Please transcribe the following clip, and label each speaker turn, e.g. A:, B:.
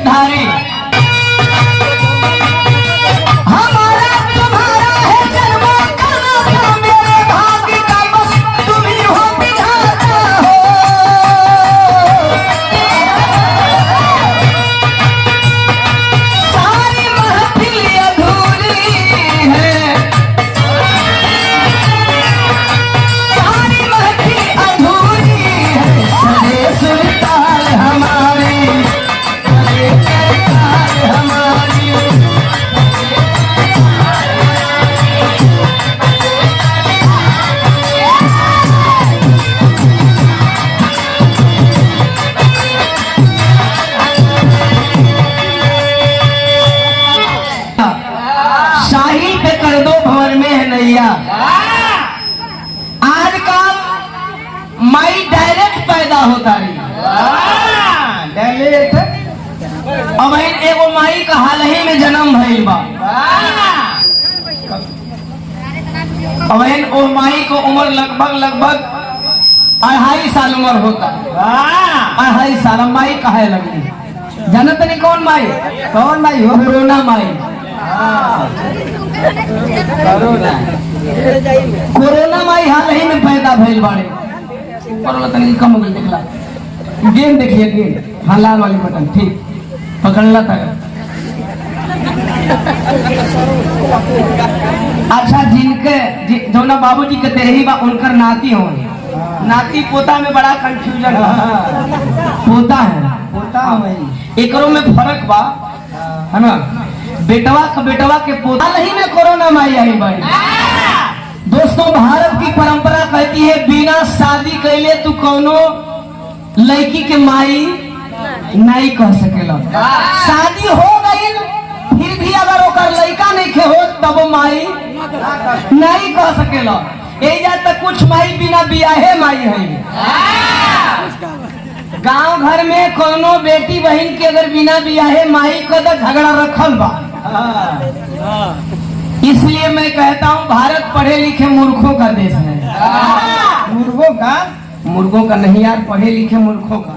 A: धारे। हमारा तुम्हारा है जन्म करना था, मेरे भाग्य का बस तुम ही हो विधाता हो। सारी महफिल अधूरी है, सारी महफिल अधूरी है, सरे सुल्तान हमारी, सरे सुल्तान हमारी। शाही पे कर दो भंवर में है नैया। आजकल माई डायरेक्ट पैदा होता रही, डायरेक्ट। अब एगो माई का हाल ही में जन्म भइल बा। अब ओ माई को उम्र लगभग 2.5 साल उम्र होता। 2.5 साल माई कहे लगली। जानत नहीं कौन माई? कौन माई हो? कोरोना माई। कोरोना माई हाल ही में पैदा भइल बाड़े। तनी कम हो गई, देखला गेम देखिए, गेम। हाँ, लाल वाली बटन ठीक पकड़ला था। अच्छा, जिनके जौना बाबूजी के तेरही बा उनकर नाती हो, नाती पोता में बड़ा कंफ्यूजन है। पोता है, पोता एकरो में फर्क बा, है ना? बेटवा के पोता ही में कोरोना माई आई बड़ी। दोस्तों, भारत की परंपरा कहती है बिना शादी कैले तू कोनो लड़की के माई नहीं कह सकेला। शादी हो गई फिर भी अगर ओकर लड़का नहीं खे हो तब माई नहीं कह सकेला। एजा तक कुछ माई बिना बियाहे माई है। गांव घर में कोनो बेटी बहन के अगर बिना बियाहे माई का तो झगड़ा रखल बा। इसलिए मैं कहता हूँ भारत पढ़े लिखे मूर्खों का देश है। मूर्खों का नहीं यार, पढ़े लिखे मूर्खों का।